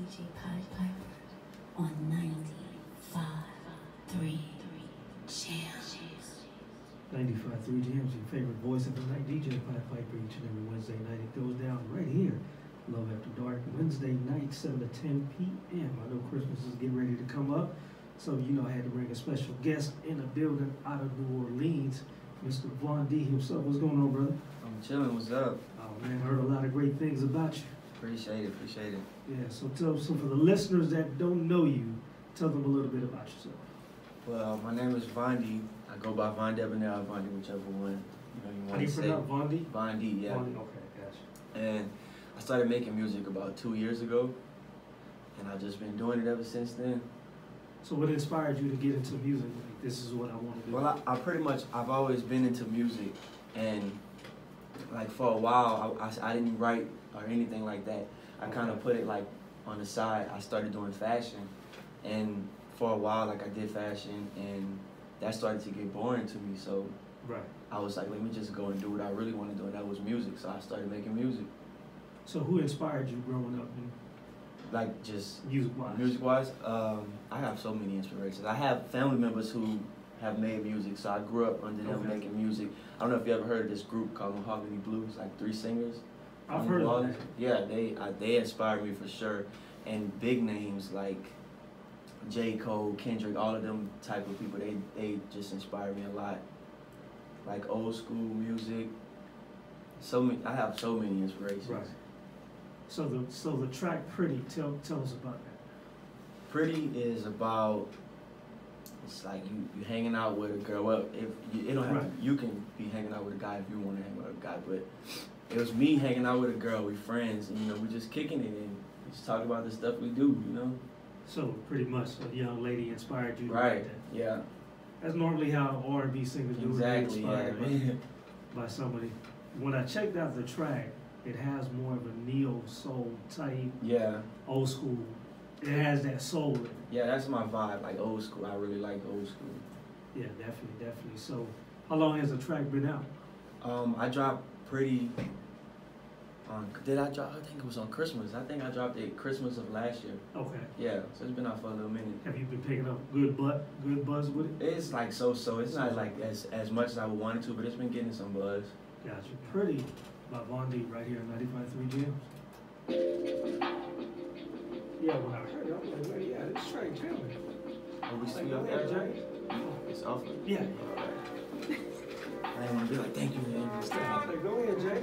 DJ Piper on 95.3 jamz. 95.3 jamz, your favorite voice of the night, DJ Piper each and every Wednesday night. It goes down right here, Love After Dark, Wednesday night, 7 to 10 p.m. I know Christmas is getting ready to come up, so you know I had to bring a special guest in the building out of New Orleans, Mr. Vondie himself. What's going on, brother? I'm chilling. What's up? Oh man, heard a lot of great things about you. Appreciate it. Yeah, so for the listeners that don't know you, tell them a little bit about yourself. Well, my name is Vondie. I go by Vondie or Vondie, whichever one you How want do you to say. pronounce Vondie? Vondie, yeah. Vondie, okay, gotcha. And I started making music about 2 years ago, and I've just been doing it ever since then. So what inspired you to get into music? Like, this is what I want to do. Well, I've always been into music, and like for a while, I didn't write or anything like that. I kind of put it like on the side. I started doing fashion, and for a while, like I did fashion, and that started to get boring to me. So right. I was like, let me just go and do what I really want to do, and that was music. So I started making music. So who inspired you growing up? Like just music-wise? Music-wise, I have so many inspirations. I have family members who have made music, so I grew up under them making music. I don't know if you ever heard of this group called Mahogany Blues, like 3 singers. I've heard of that. Yeah, they inspired me for sure. And big names like J. Cole, Kendrick, all of them type of people, they just inspire me a lot. Like old school music. I have so many inspirations. Right. So the track Pretty, tell us about that. Pretty is about, it's like you hanging out with a girl. Well, it don't have to, you can be hanging out with a guy if you want to hang with a guy, but it was me hanging out with a girl, we friends, and we just kicking it and we just talk about the stuff we do, So pretty much a young lady inspired you to right, write that. Yeah. That's normally how R&B singers do it. Exactly, inspired by somebody. When I checked out the track, it has more of a neo soul type, old school. It has that soul in it. Yeah, that's my vibe, like old school. I really like old school. Yeah, definitely. So, how long has the track been out? I dropped Pretty on, I think it was on Christmas. I think I dropped it Christmas of last year. Okay. Yeah, so it's been out for a little minute. Have you been picking up good buzz with it? It's like so. It's not like as much as I would want it to, but it's been getting some buzz. Gotcha. Pretty by Vondie right here on 95.3 jamz. Yeah, when I heard it, I was like, well, yeah, this track jamming. Oh, we like, see up there, Jay? It's off. Yeah. I didn't want to be like, thank you, man. I was like, go ahead, Jay.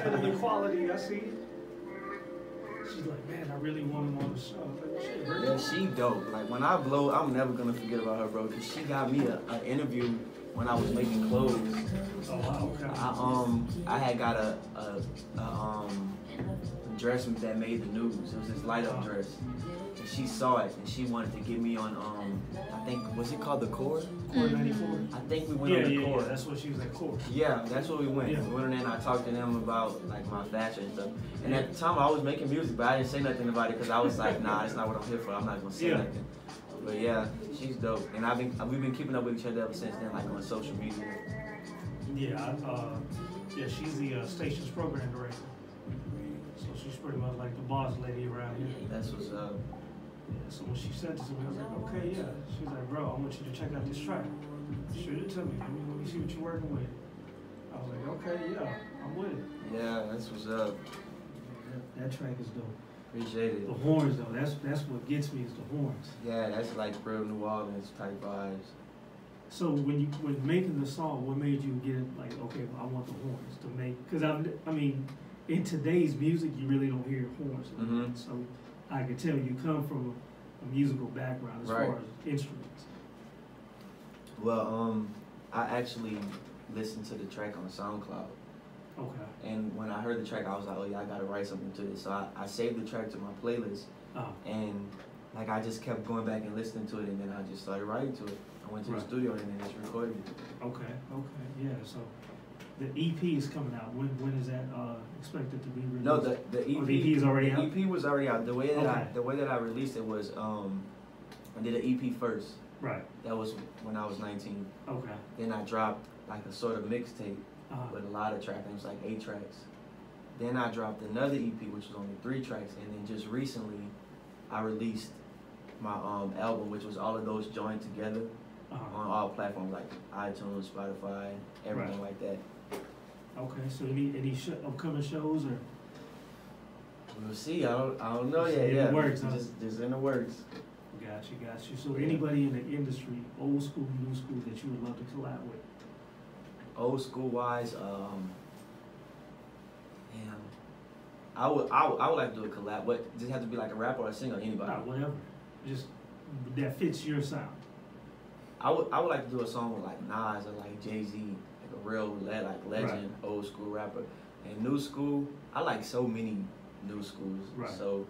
Sending the quality, I see. She's like, man, I really want him on the show. Like, shit, really? Yeah, she dope. Like, when I blow, I'm never going to forget about her, bro, because she got me an interview when I was making clothes. Oh, wow, okay. I had got a dress that made the news. It was this light up dress. And she saw it and she wanted to get me on I think, was it called the Core? Core 94? I think we went on the Core. Yeah, that's what she was at Core. Yeah, that's where we went. Yeah. We went in there and I talked to them about like my fashion and stuff. And at the time I was making music, but I didn't say nothing about it because I was like, nah, that's not what I'm here for. I'm not gonna say nothing. But yeah, she's dope. And we've been keeping up with each other ever since then, like on social media. Yeah, she's the station's program director. So she's pretty much like the boss lady around here. That's what's up. Yeah, so when she said this to me, I was like, okay, yeah. She was like, bro, I want you to check out this track. Shoot it to me. Let me see what you're working with. I was like, okay, yeah, I'm with it. Yeah, that's what's up. That track is dope. Appreciate it. The horns, though, that's what gets me is the horns. Yeah, that's like real New Orleans type vibes. So when making the song, what made you get like, okay, I want the horns to make? Because I mean, in today's music, you really don't hear horns. So I can tell you come from a musical background as far as instruments. Well, I actually listened to the track on SoundCloud. Okay. And when I heard the track, I was like, oh yeah, I gotta write something to this. So I saved the track to my playlist. And like I just kept going back and listening to it, and then I just started writing to it. I went to the studio and then just recorded it. Okay, yeah. So the EP is coming out. When is that expected to be released? No, the EP, the EP is already out. The EP was already out. The way that I released it was I did an EP first. Right. That was when I was 19. Okay. Then I dropped like a sort of mixtape with a lot of tracks. It was like 8 tracks. Then I dropped another EP which was only 3 tracks, and then just recently I released my album, which was all of those joined together on all platforms like iTunes, Spotify, everything like that. Okay, so any upcoming shows or? We'll see. I don't know Just yet. in the works, huh? Just in the works. Got you. So anybody in the industry, old school, new school, that you would love to collab with? Old school wise, I would like to do a collab, but does it have to be like a rapper or a singer or anybody? Whatever. Just that fits your sound. I would like to do a song with like Nas or like Jay-Z, like a real legend, old school rapper. And new school, I like so many new schools. Right. So,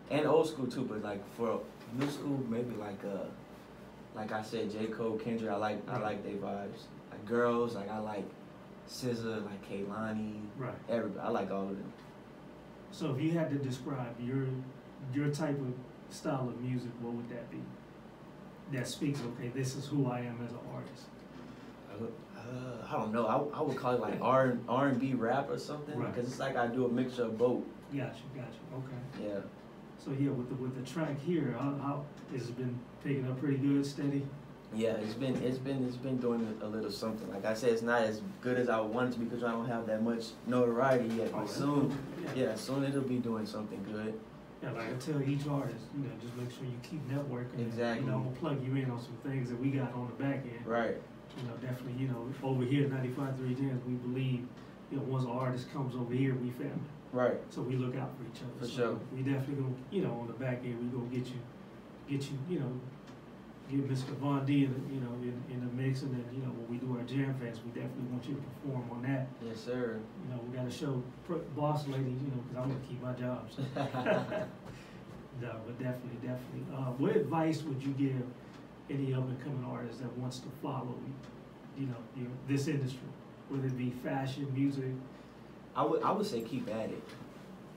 and old school too, but like for new school, maybe like I said, J. Cole, Kendrick, I like their vibes. Like girls, like I like SZA, like Kehlani, everybody. I like all of them. So if you had to describe your type of style of music, what would that be? That speaks, okay, this is who I am as an artist. I don't know. I would call it like R&B rap or something, because it's like I do a mixture of both. Gotcha. Okay. Yeah. So yeah, with the track here, how has it been picking up pretty good, steady? Yeah, it's been doing a little something. Like I said, it's not as good as I want it to be because I don't have that much notoriety yet. But soon, soon it'll be doing something good. Yeah, like I tell each artist, just make sure you keep networking. Exactly. And, I'm gonna plug you in on some things that we got on the back end. Right. Definitely, over here at 95.3 Jamz, we believe, once an artist comes over here, we family. Right. So we look out for each other. For sure. We definitely gonna, on the back end, we gonna get you, get Mr. Vondie in the mix, and then, when we do our Jam Fest, we definitely want you to perform on that. Yes, sir. We gotta show boss lady, because I want to keep my jobs. No, but definitely. What advice would you give any up and coming artist that wants to follow, this industry, whether it be fashion, music? I would say keep at it.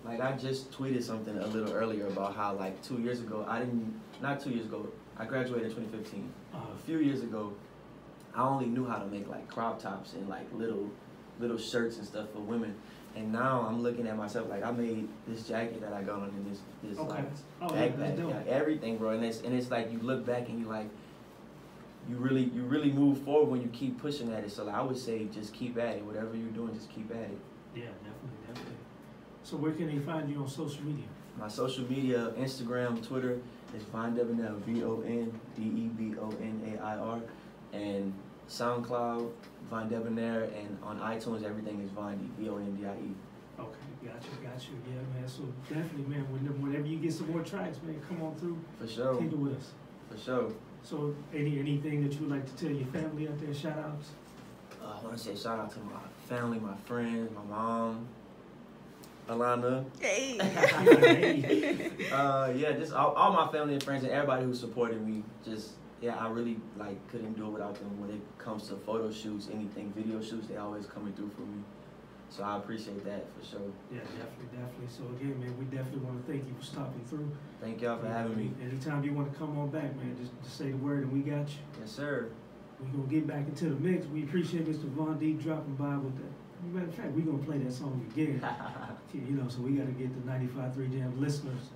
Like I just tweeted something a little earlier about how like 2 years ago, not 2 years ago, I graduated in 2015. A few years ago, I only knew how to make like crop tops and like little shirts and stuff for women. And now I'm looking at myself like I made this jacket that I got on in this like backpack, everything, bro. And it's like you look back and you like you really move forward when you keep pushing at it. So like, I would say just keep at it. Whatever you're doing, just keep at it. Yeah, definitely. So where can they find you on social media? My social media, Instagram, Twitter, is Vondebonnair, VONDEBONAIR, and SoundCloud, Vondebonnair, and on iTunes, everything is Vondie, VONDIE. Okay, got you. Yeah, man. So definitely, man, whenever you get some more tracks, man, come on through. For sure. Take it with us. For sure. So anything that you would like to tell your family out there, shout outs? I want to say shout out to my family, my friends, my mom, Alana. Hey. Just all my family and friends and everybody who supported me. I really couldn't do it without them. When it comes to photo shoots, anything, video shoots, they always coming through for me. So I appreciate that for sure. Yeah, definitely. So again, man, we definitely want to thank you for stopping through. Thank y'all for having me. Anytime you want to come on back, man, just say the word and we got you. Yes, sir. We're going to get back into the mix. We appreciate Mr. Vondie dropping by with that. Matter of fact, we're going to play that song again. So we got to get the 95.3 Jamz listeners,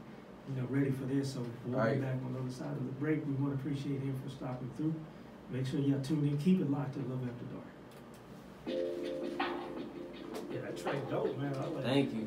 ready for this. So we'll be back on the other side of the break. We want to appreciate him for stopping through. Make sure y'all tune in. Keep it locked to Love After Dark. Yeah, that track dope, man. I like Thank you.